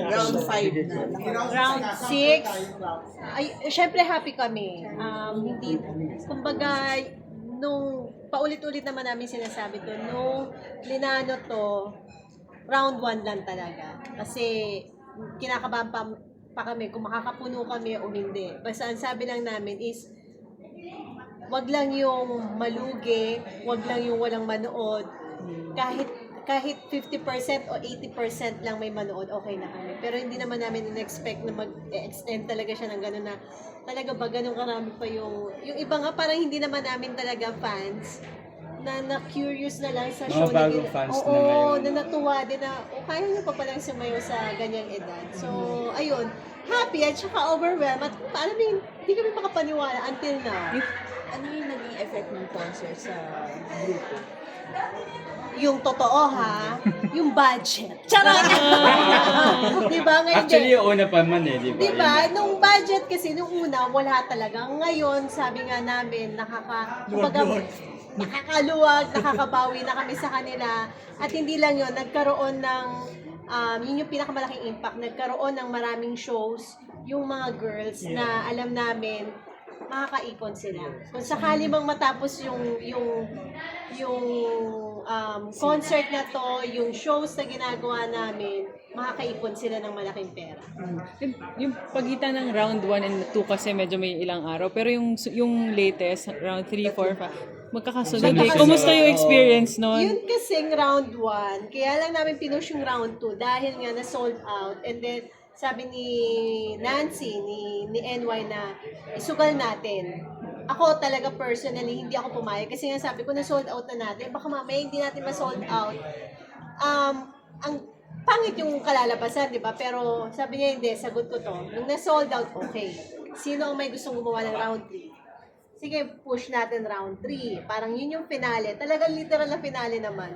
Round 5 na. Round 6, ay, syempre happy kami. Hindi, kumbaga, nung paulit-ulit naman namin sinasabi to, nung linano to, round 1 lang talaga. Kasi, kinakabahan pa kami kung makakapuno kami o hindi. Basta ang sabi lang namin is, wag lang yung malugi, wag lang yung walang manood. Kahit 50% o 80% lang may manood, okay na kami. Pero hindi naman namin in-expect na mag-extend talaga siya ng gano'n na talaga ba gano'n karami pa yung iba nga parang hindi naman namin talaga fans na curious na lang sa Mga show bagong fans na oo, ngayon. na natuwa din na kaya niyo pa palang sumayo sa ganyang edad. So, ayun, happy at saka overwhelmed at paano hindi kami makapaniwala until now. Ano yung naging effect ng concert sa grupo? Yung totoo ha, yung budget. Charot! Di ba? Ngayon Actually, yung una pa man eh, di ba? di ba? Nung budget kasi, nung una, wala talaga. Ngayon, sabi nga namin, nakakaluwag, nakakabawi na kami sa kanila. At hindi lang yon, nagkaroon ng, yun yung pinakamalaking impact, nagkaroon ng maraming shows, yung mga girls na alam namin, makakaipon sila. Kung sakali mang matapos yung concert na to, yung shows na ginagawa namin, makakaipon sila ng malaking pera. Yung pagitan ng round 1 and 2 kasi medyo may ilang araw. Pero yung latest, round 3, 4, 5, magkakasunod eh. Kumusta yung experience nun? Yun kasing round 1, kaya lang namin pinush yung round 2 dahil nga na sold out. And then, sabi ni Nancy, ni NY na isugal natin. Ako talaga personally, hindi ako pumayag. Kasi nga sabi ko na sold out na natin. Baka mamaya hindi natin ma-sold out. Ang pangit yung kalalabasan, di ba? Pero sabi niya hindi, sagot ko to. Nung na-sold out, okay. Sino ang may gustong gumawa ng round 3? Sige, push natin round 3. Parang yun yung finale. Talagang literal na finale naman.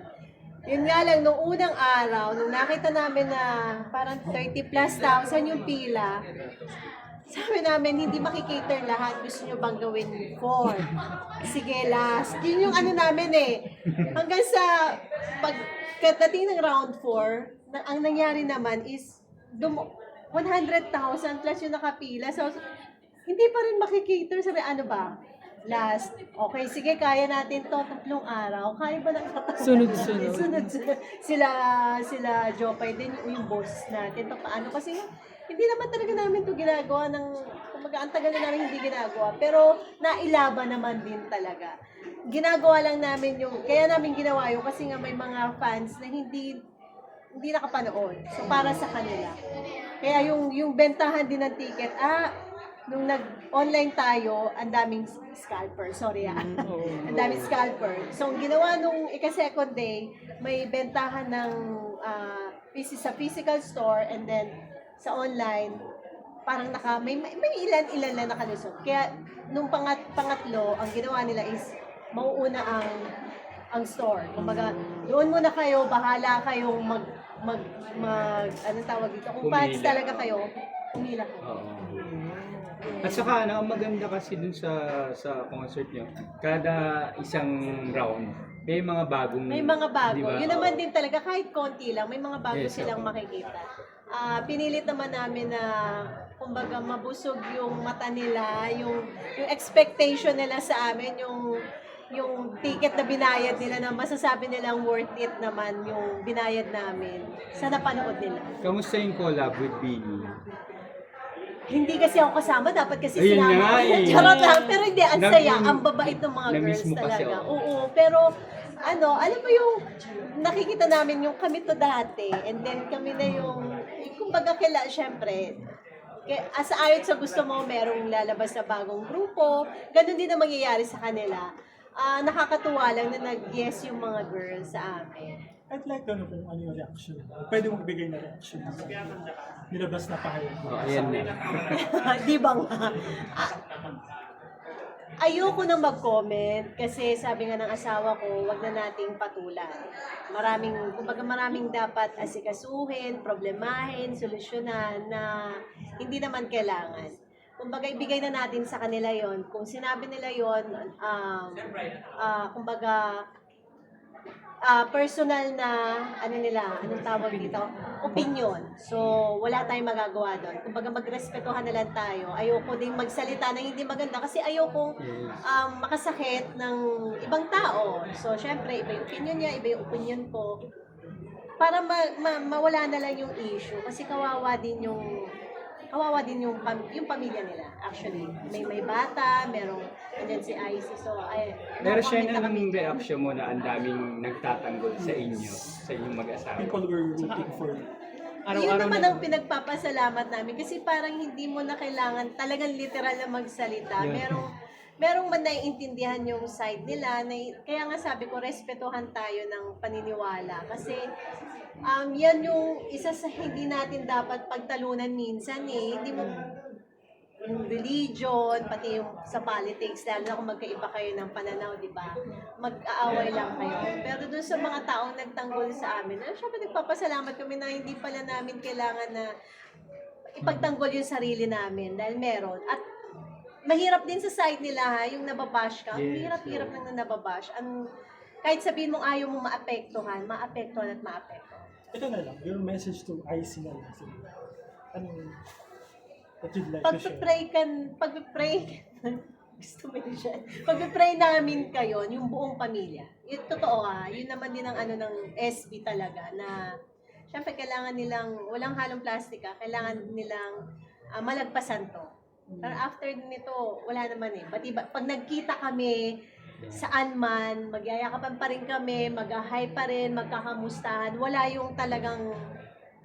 Yun nga lang, nung unang araw, nung nakita namin na parang 30 plus thousand yung pila, sabi namin, hindi makikater lahat. Gusto nyo bang gawin 4? Sige, last. Yun yung ano namin eh. Hanggang sa pagkatating ng round 4, ang nangyari naman is 100,000 plus yung nakapila. So, hindi pa rin makikater. Sabi, ano ba? Last. Okay, sige, kaya natin to 3 araw. Kaya ba ng Sunod-sunod. Sunod-sunod. Sila Jopay din yung boss natin. Paano? Kasi hindi naman talaga namin to ginagawa ng, kumbaga, ang tagal na namin hindi ginagawa. Pero nailaban naman din talaga. Ginagawa lang namin kaya namin ginawa yun kasi nga may mga fans na hindi nakapanood. So, para sa kanila. Kaya yung bentahan din ng ticket, nung nag-online tayo, ang daming scalper. Sorry ang daming scalper. So, ang ginawa nung ika-second day, may bentahan ng sa physical store and then sa online, parang may ilan-ilan na nakalusot. Kaya, nung pangatlo, ang ginawa nila is, mauuna ang store. Kumbaga, doon muna kayo, bahala kayong anong tawag dito? Kung fans talaga kayo, pumila kayo. At saka ang maganda kasi dun sa concert nyo, kada isang round, may mga bagong... May mga bago. Diba? Yun naman din talaga, kahit konti lang, may mga bago Yes, silang makikita. Pinilit naman namin na, kumbaga, mabusog yung mata nila, yung expectation nila sa amin, yung ticket na binayad nila na masasabi nilang worth it naman yung binayad namin sa napanood nila. Kamusta yung collab with Bini? Hindi kasi ako kasama, dapat kasi Ayun sinama nga ako. eh. Charot lang, pero hindi, ang saya, Nag- ang babait ng mga na-miss girls mo kasi talaga. ako. Oo, pero alam mo yung nakikita namin yung kami to dati, and then kami na kumbaga syempre, sa ayon sa gusto mo, merong lalabas na bagong grupo, ganun din ang mangyayari sa kanila. Nakakatuwa lang na nag-yes yung mga girls sa amin. I'd like to know kung ano yung reaction. Pwede mong bigay na reaction sa nilabas na pahayag mo. Ayan na. Di ba nga? Ayoko nang mag-comment kasi sabi nga ng asawa ko, wag na nating patulan. Maraming dapat asikasuhin, problemahin, solusyonan na hindi naman kailangan. Kumbaga, ibigay na natin sa kanila yon. Kung sinabi nila yon, kumbaga, personal na, anong tawag dito? Opinion. So, wala tayong magagawa doon. Kumbaga, magrespetuhan na lang tayo. Ayoko ding magsalita na hindi maganda kasi ayoko makasakit ng ibang tao. So, syempre, iba yung opinion niya, iba yung opinion ko. Para mawala na lang yung issue. Kasi kawawa din yung pamilya nila. Actually, may bata, merong andyan si Icy. So, Pero siya nakomment na kami. ng reaction mo na ang daming nagtatanggol sa inyo, sa inyong mag-asawa. People were rooting for Yun Araw-araw naman na. ang pinagpapasalamat namin kasi parang hindi mo na kailangan talagang literal na magsalita. Merong man naiintindihan yung side nila. Kaya nga sabi ko, respetuhan tayo ng paniniwala. Kasi yan yung isa sa hindi natin dapat pagtalunan minsan eh. Hindi mo yung religion, pati yung sa politics, lalo na kung magkaiba kayo ng pananaw, di ba? Mag-aaway lang kayo. Pero dun sa mga taong nagtanggol sa amin, syempre nagpapasalamat kami na hindi pala namin kailangan na ipagtanggol yung sarili namin dahil meron. At mahirap din sa side nila ha, yung nababash ka. Ang hirap-hirap lang na nababash. Kahit sabihin mong ayaw mo maapektuhan at maapektuhan. ito na lang, your message to IC na lang. What you'd like to share? Pag-pray, gusto mo yun siya. Pag-pray namin kayo, yung buong pamilya. Yung totoo yun naman din ang ng SB talaga na syempre kailangan nilang, walang halong plastika, kailangan nilang malagpasan to. Pero after nito, wala naman eh. Pag nagkita kami, saan man, magyayakapan pa rin kami, mag-hi pa rin, magkakamustahan, wala yung talagang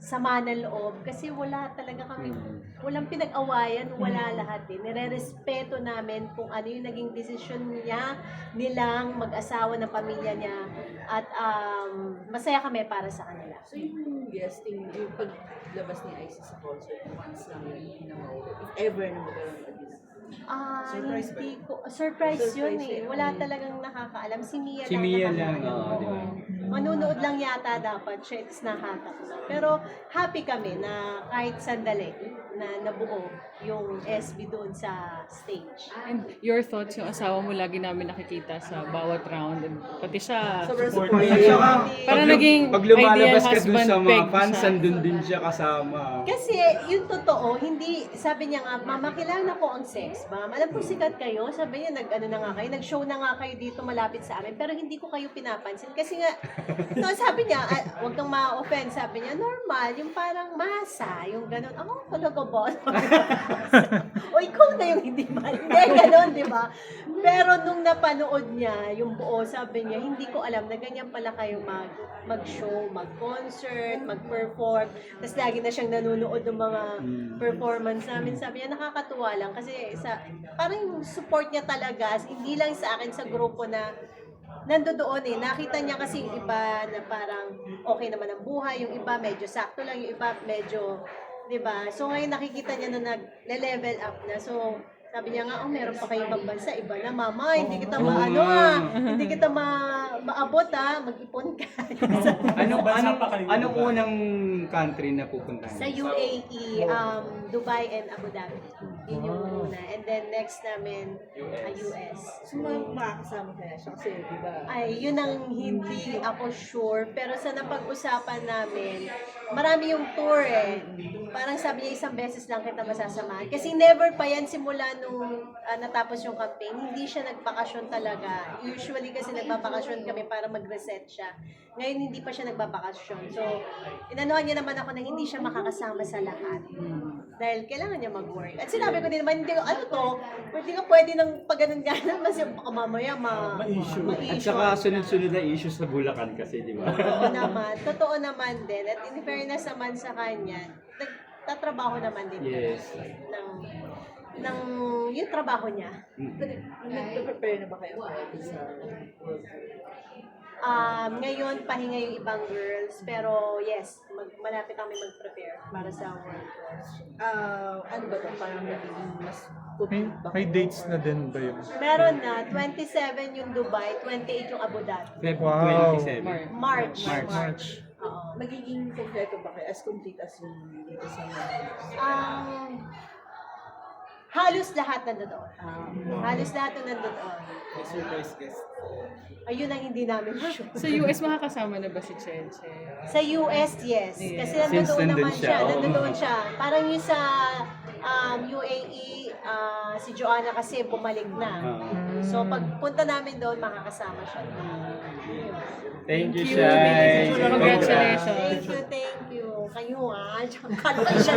sama ng loob kasi wala talaga kami, walang pinag-awayan, wala lahat eh. Nire-respeto namin kung ano yung naging desisyon nilang mag-asawa ng pamilya niya at masaya kami para sa kanila. So yung guesting, yung paglabas ni Isis sa concert, once lang yun ginawa ulit. If ever na magkaroon ulit. Surprise ba Hindi yun? ko, surprise yun Surprise eh. yun. Wala talagang nakakaalam. Si Mia Si Mia lang, nakakaalam. di ba? Manunood lang yata dapat siya, it's nakatak na. Pero happy kami na kahit sandali na nabuo yung SB doon sa stage. And your thoughts, yung asawa mo lagi namin nakikita sa bawat round. And pati siya, Sobrang Support. supportive. At saka, Parang naging pag lumalabas ideal ka dun husband sa mga peg fans, siya. andun din siya kasama. Kasi yung totoo, hindi, sabi niya nga, Mama, kilala ko ang sex, ma'am. Alam ko sikat kayo. Sabi niya, nag-show na nga kayo dito malapit sa amin, pero hindi ko kayo pinapansin. Kasi nga, no, sabi niya, huwag kang ma-offend. Sabi niya, normal, yung parang masa, yung ganun. Ako, talaga ba? O ikaw na yung hindi ba? Hindi, ganun, di ba? Pero nung napanood niya, yung buo, sabi niya, hindi ko alam na ganyan pala kayo mag-show, mag-concert, mag-perform. Tapos lagi na siyang nanonood ng mga performance namin. Sabi niya, nakakatuwa lang kasi parang yung support niya talaga, hindi lang sa akin, sa grupo na nandoon eh. Nakita niya kasi yung iba na parang okay naman ang buhay, yung iba medyo sakto lang, yung iba medyo, di ba? So ngayon nakikita niya na nag-level up na. So sabi niya nga, meron pa kayong magbansa, iba na, Mama, hindi kita hindi kita maabot mag-ipon ka. Anong unang country na pupuntahan? Sa UAE, Dubai and Abu Dhabi. Yun yung una. And then next namin, US. So makakasama kaya siya kasi, di ba? Ay, yun ang hindi ako sure. Pero sa napag-usapan namin, marami yung tour eh. Parang sabi niya, isang beses lang kita masasamahan. Kasi never pa yan simula nung natapos yung campaign. Hindi siya nagbakasyon talaga. Usually kasi nagbabakasyon kami para mag-reset siya. Ngayon hindi pa siya nagbabakasyon. So, inanuhan niya naman ako na hindi siya makakasama sa lahat. Dahil kailangan niya mag-work. At sinabi ko din naman, hindi ko, hindi ka pwede ng pag-ganon-ganon kasi baka mamaya Ma-issue. At saka sunod-sunod na issues sa Bulacan kasi, di ba? Totoo naman din. At in fairness naman sa kanya, nagtatrabaho naman din Yes. ng yung trabaho niya. Nag-prepare na ba kayo sa World Cup? Ngayon, pahinga yung ibang girls. Pero yes, malapit kami mag-prepare para sa World Tour. Ano ba ito? Parang nagiging mas May dates na din ba yun? Meron na, 27 yung Dubai, 28 yung Abu Dhabi. Feb Wow. 27. March. March. Oo. Magiging kompleto ba kayo? As complete as yung dito sa mga... Halos lahat nandoon. Ah, Halos lahat nandoon. May surprise guest. Ayun ang hindi namin sure. Sa US, makakasama na ba si Cheche? Sa US, yes. Kasi Since nandoon nandun naman siya, siya. oo. Nandoon siya. Parang yung sa UAE, si Joanna kasi bumalik na. So pagpunta namin doon, makakasama siya. Thank you, Thank you. Shai. Congratulations. Thank you. Kayo Kala siya